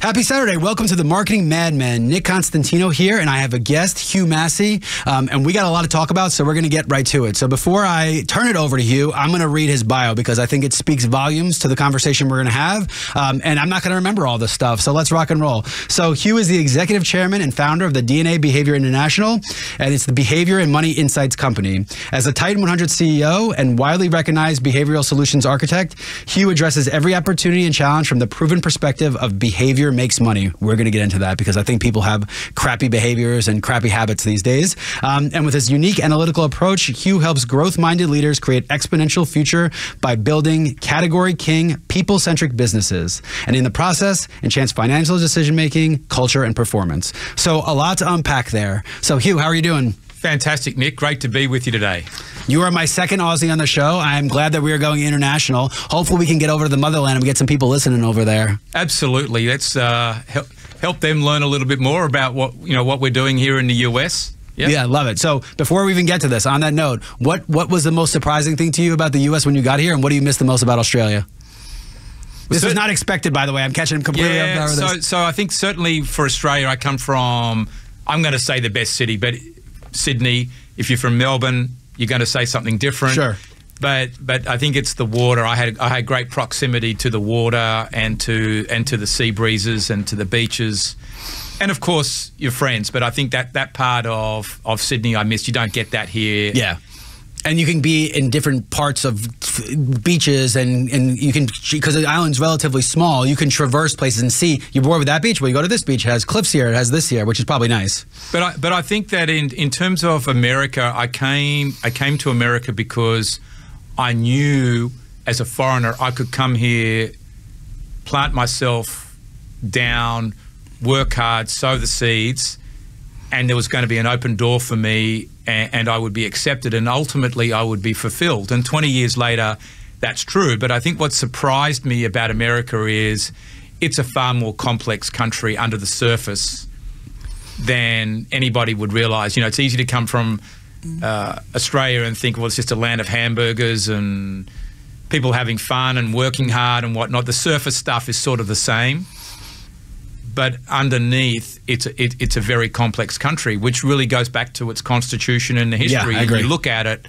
Happy Saturday. Welcome to the Marketing MadMen. Nick Constantino here, and I have a guest, Hugh Massie, and we got a lot to talk about, so we're going to get right to it. So before I turn it over to Hugh, I'm going to read his bio because I think it speaks volumes to the conversation we're going to have, and I'm not going to remember all this stuff, so let's rock and roll. So Hugh is the executive chairman and founder of the DNA Behavior International, and it's the behavior and money insights company. As a Titan 100 CEO and widely recognized behavioral solutions architect, Hugh addresses every opportunity and challenge from the proven perspective of behavior makes money. We're going to get into that because I think people have crappy behaviors and crappy habits these days. And with his unique analytical approach, Hugh helps growth-minded leaders create exponential future by building category king, people-centric businesses. And in the process, enhance financial decision-making, culture, and performance. So a lot to unpack there. So Hugh, how are you doing? Fantastic, Nick. Great to be with you today. You are my second Aussie on the show. I'm glad that we are going international. Hopefully we can get over to the motherland and get some people listening over there. Absolutely. Let's help them learn a little bit more about what we're doing here in the US. Yeah, love it. So before we even get to this, on that note, what was the most surprising thing to you about the US when you got here, and what do you miss the most about Australia? This is not expected, by the way. I'm catching him completely off guard with this. So I think certainly for Australia, I come from, I'm going to say the best city, but Sydney. If you're from Melbourne, you're going to say something different. Sure. But I think it's the water. I had great proximity to the water and to the sea breezes and to the beaches, and of course your friends. But I think that part of Sydney I missed. You don't get that here. Yeah. And you can be in different parts of beaches, and you can, because the island's relatively small, you can traverse places and see. You're bored with that beach? Well, you go to this beach. It has cliffs here. It has this here, which is probably nice. But I think that in terms of America, I came to America because I knew as a foreigner I could come here, plant myself down, work hard, sow the seeds, and there was going to be an open door for me, and I would be accepted, and ultimately I would be fulfilled. And 20 years later, that's true. But I think what surprised me about America is it's a far more complex country under the surface than anybody would realize. You know, it's easy to come from Australia and think, well, it's just a land of hamburgers and people having fun and working hard and whatnot. The surface stuff is sort of the same. But underneath, it's a very complex country, which really goes back to its constitution and the history. Yeah, I agree. And you look at it,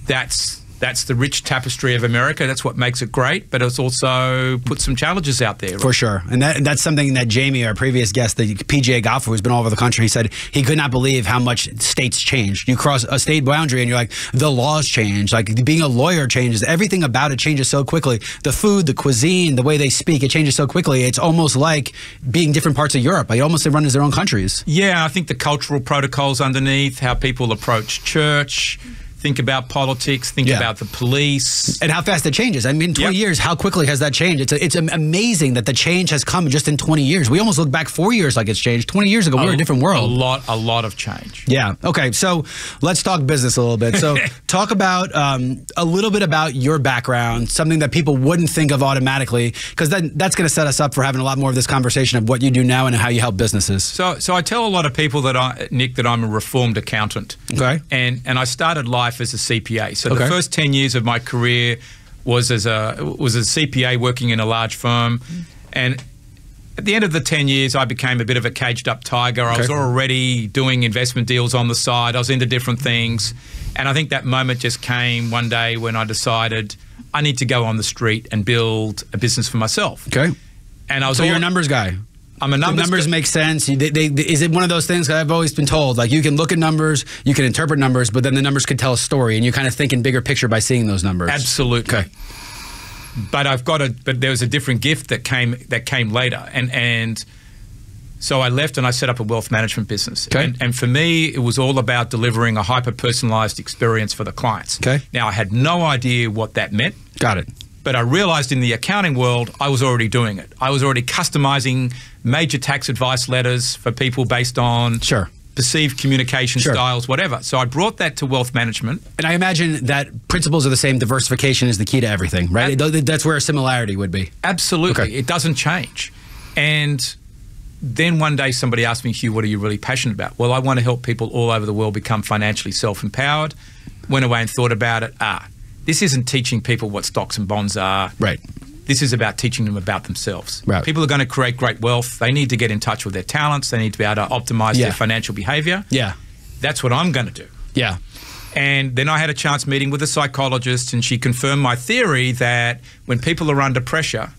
that's the rich tapestry of America. That's what makes it great, but it's also put some challenges out there. For sure. And that's something that Jamie, our previous guest, the PGA golfer who's been all over the country, he said he could not believe how much states changed. You cross a state boundary and you're like, the laws change. Like being a lawyer changes. Everything about it changes so quickly. The food, the cuisine, the way they speak, it changes so quickly. It's almost like being different parts of Europe. Like almost they run as their own countries. Yeah, I think the cultural protocols underneath, how people approach church, think about politics, think about the police. And how fast it changes. I mean, in 20 years, how quickly has that changed? It's amazing that the change has come just in 20 years. We almost look back 4 years like it's changed. 20 years ago, we were a different world. A lot of change. Yeah. Okay, so let's talk business a little bit. So talk about a little bit about your background, something that people wouldn't think of automatically, because that's going to set us up for having a lot more of this conversation of what you do now and how you help businesses. So I tell a lot of people that Nick, that I'm a reformed accountant. Okay. And I started life as a CPA. So the first 10 years of my career was as a CPA working in a large firm. And at the end of the 10 years, I became a bit of a caged up tiger. I was already doing investment deals on the side. I was into different things. And I think that moment just came one day when I decided I need to go on the street and build a business for myself. Okay. And I was you're a numbers guy. I'm a numbers. The numbers make sense. Is it one of those things that I've always been told, like you can look at numbers, you can interpret numbers, but then the numbers could tell a story, and you kind of think in bigger picture by seeing those numbers. Absolutely. Okay. But there was a different gift that came later, and so I left and I set up a wealth management business. Okay. And for me, it was all about delivering a hyper-personalized experience for the clients. Okay. Now, I had no idea what that meant. Got it. But I realized in the accounting world, I was already doing it. I was already customizing major tax advice letters for people based on perceived communication styles, whatever. So I brought that to wealth management. And I imagine that principles are the same. Diversification is the key to everything, right? That's where a similarity would be. Absolutely. Okay. It doesn't change. And then one day somebody asked me, Hugh, what are you really passionate about? Well, I want to help people all over the world become financially self-empowered. Went away and thought about it. This isn't teaching people what stocks and bonds are. Right. This is about teaching them about themselves. Right. People are going to create great wealth. They need to get in touch with their talents. They need to be able to optimize their financial behavior. Yeah. That's what I'm going to do. Yeah. And then I had a chance meeting with a psychologist, and she confirmed my theory that when people are under pressure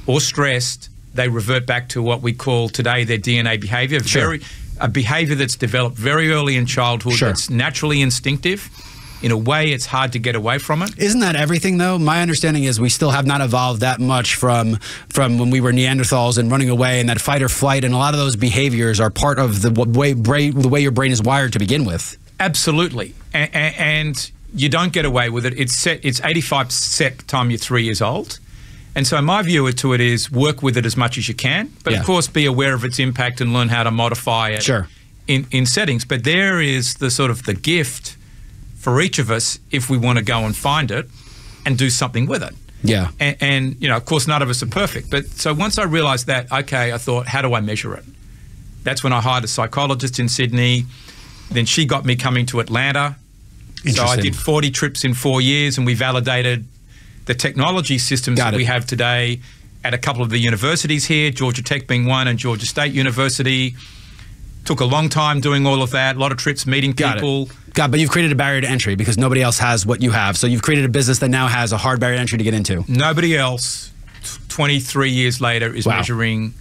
or stressed, they revert back to what we call today their DNA behavior. Sure. A behavior that's developed very early in childhood, Sure. that's naturally instinctive. In a way, it's hard to get away from it. Isn't that everything, though? My understanding is we still have not evolved that much from when we were Neanderthals and running away, and that fight or flight, and a lot of those behaviors are part of the way your brain is wired to begin with. Absolutely. And you don't get away with it. It's 85 set time you're 3 years old. And so my view to it is work with it as much as you can, but of course be aware of its impact and learn how to modify it in settings. But there is the sort of the gift for each of us if we want to go and find it and do something with it. Yeah. And you know, of course, none of us are perfect. But so once I realized that, okay, I thought, how do I measure it? That's when I hired a psychologist in Sydney. Then she got me coming to Atlanta. So I did 40 trips in 4 years, and we validated the technology systems that we have today at a couple of the universities here, Georgia Tech being one and Georgia State University. Took a long time doing all of that, a lot of trips, meeting people. But you've created a barrier to entry because nobody else has what you have. So you've created a business that now has a hard barrier to entry to get into. Nobody else, 23 years later, is measuring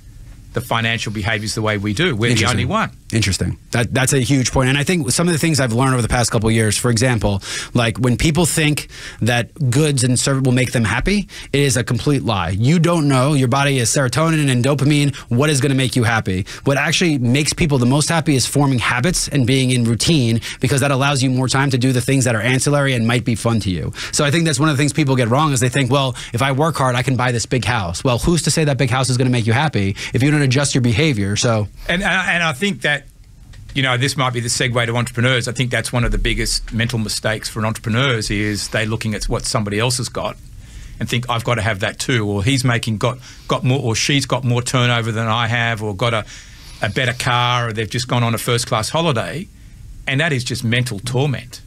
the financial behaviors the way we do. We're the only one. Interesting. That's a huge point. And I think some of the things I've learned over the past couple of years, for example, like when people think that goods and service will make them happy, it is a complete lie. You don't know, your body is serotonin and dopamine, what is going to make you happy. What actually makes people the most happy is forming habits and being in routine, because that allows you more time to do the things that are ancillary and might be fun to you. So I think that's one of the things people get wrong is they think, well, if I work hard, I can buy this big house. Well, who's to say that big house is going to make you happy if you don't adjust your behavior? So, and I think that, you know, this might be the segue to entrepreneurs. I think that's one of the biggest mental mistakes for entrepreneurs is they looking at what somebody else has got and think, I've got to have that too, or he's got more, or she's got more turnover than I have, or got a better car, or they've just gone on a first-class holiday. And that is just mental torment.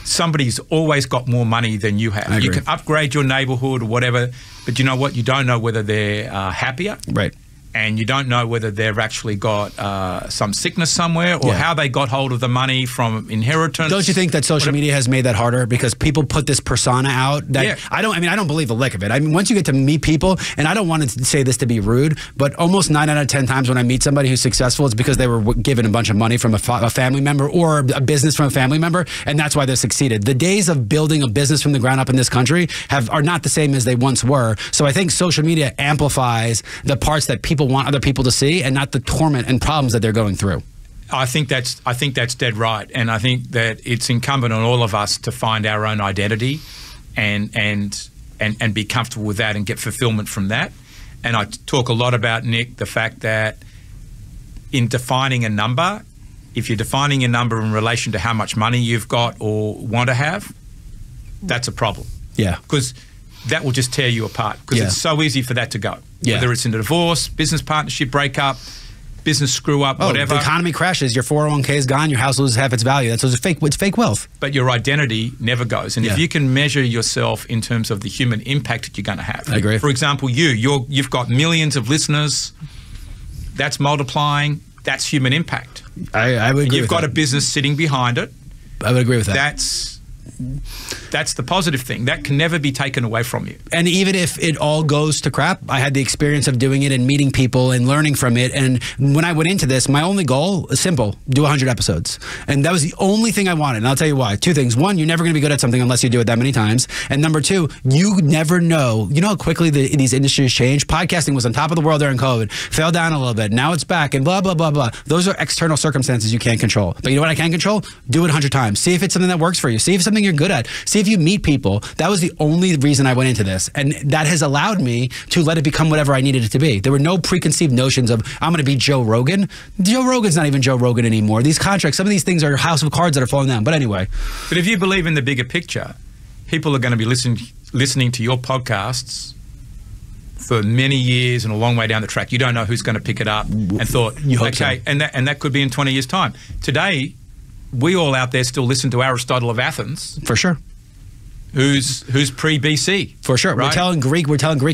Somebody's always got more money than you have. You can upgrade your neighborhood or whatever, but you know what? You don't know whether they're happier. Right. And you don't know whether they've actually got some sickness somewhere, or how they got hold of the money from inheritance. Don't you think that social media has made that harder because people put this persona out that I don't believe the lick of it. I mean, once you get to meet people, and I don't want to say this to be rude, but almost 9 out of 10 times when I meet somebody who's successful, it's because they were given a bunch of money from a family member or a business from a family member, and that's why they succeeded. The days of building a business from the ground up in this country are not the same as they once were. So I think social media amplifies the parts that people want other people to see, and not the torment and problems that they're going through. I think that's dead right, and I think that it's incumbent on all of us to find our own identity, and be comfortable with that and get fulfillment from that. And I talk a lot about, Nick, the fact that in defining a number, if you're defining a number in relation to how much money you've got or want to have, that's a problem. Yeah, because that will just tear you apart, because it's so easy for that to go. Whether it's in a divorce, business partnership breakup, business screw up, whatever. The economy crashes, your 401k is gone, your house loses half its value. It's fake wealth. But your identity never goes. And if you can measure yourself in terms of the human impact that you're going to have. I agree. For example, you've got millions of listeners. That's multiplying. That's human impact. I would agree. You've got a business sitting behind it. I would agree with that. That's the positive thing. That can never be taken away from you. And even if it all goes to crap, I had the experience of doing it and meeting people and learning from it. And when I went into this, my only goal is simple: do 100 episodes. And that was the only thing I wanted. And I'll tell you why. Two things. One, you're never going to be good at something unless you do it that many times. And number two, you never know. You know how quickly these industries change? Podcasting was on top of the world during COVID, fell down a little bit. Now it's back and blah, blah, blah, blah. Those are external circumstances you can't control. But you know what I can control? Do it 100 times. See if it's something that works for you. See if it's something you're good at. See if you meet people. That was the only reason I went into this. And that has allowed me to let it become whatever I needed it to be. There were no preconceived notions of, I'm going to be Joe Rogan. Joe Rogan's not even Joe Rogan anymore. These contracts, some of these things are house of cards that are falling down. But anyway. But if you believe in the bigger picture, people are going to be listening to your podcasts for many years and a long way down the track. You don't know who's going to pick it up and thought, okay, and that could be in 20 years' time. Today, we all out there still listen to Aristotle of Athens. For sure. who's pre-BC. For sure. Right? We're telling Greek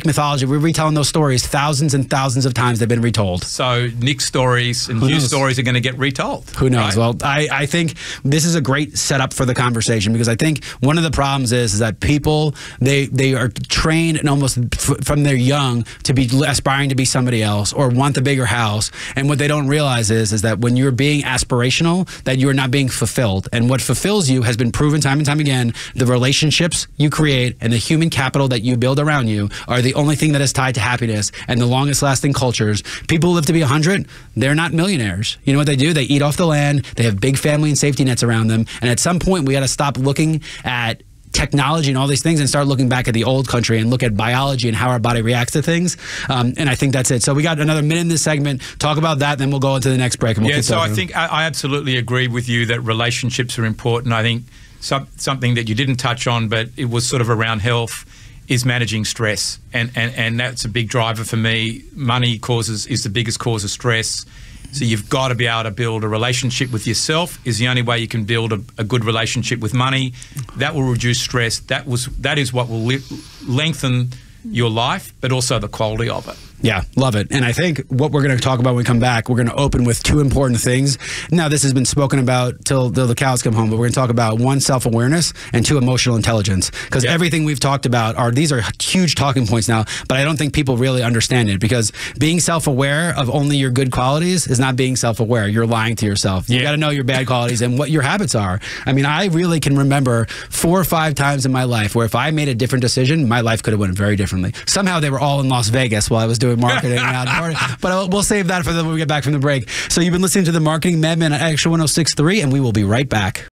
mythology. We're retelling those stories thousands and thousands of times. They've been retold. So Nick's stories and Hugh's stories are going to get retold. Who knows? Right? Well, I think this is a great setup for the conversation, because I think one of the problems is that people, they are trained and almost from their young to be aspiring to be somebody else or want the bigger house. And what they don't realize is that when you're being aspirational, that you're not being fulfilled. And what fulfills you has been proven time and time again. The relationships you create and the human capital that you build around you are the only thing that is tied to happiness and the longest lasting cultures. People who live to be 100, they're not millionaires. You know what they do? They eat off the land. They have big family and safety nets around them. And at some point, we got to stop looking at technology and all these things and start looking back at the old country and look at biology and how our body reacts to things. And I think that's it. So we got another minute in this segment. Talk about that, then we'll go into the next break. And we'll so I think I absolutely agree with you that relationships are important. I think something that you didn't touch on, but it was sort of around health, is managing stress. And that's a big driver for me. Money is the biggest cause of stress. So you've got to be able to build a relationship with yourself is the only way you can build a good relationship with money. That will reduce stress. That is what will lengthen your life, but also the quality of it. Yeah, love it. And I think what we're going to talk about when we come back, we're going to open with two important things. Now, this has been spoken about till the cows come home, but we're going to talk about one, self-awareness, and two, emotional intelligence. Because everything we've talked about these are huge talking points now, but I don't think people really understand it, because being self-aware of only your good qualities is not being self-aware. You're lying to yourself. You got to know your bad qualities and what your habits are. I mean, I really can remember 4 or 5 times in my life where if I made a different decision, my life could have went very differently. Somehow they were all in Las Vegas while I was doing marketing. But we'll save that for when we get back from the break. So you've been listening to the Marketing MadMen at Action 106.3, and we will be right back.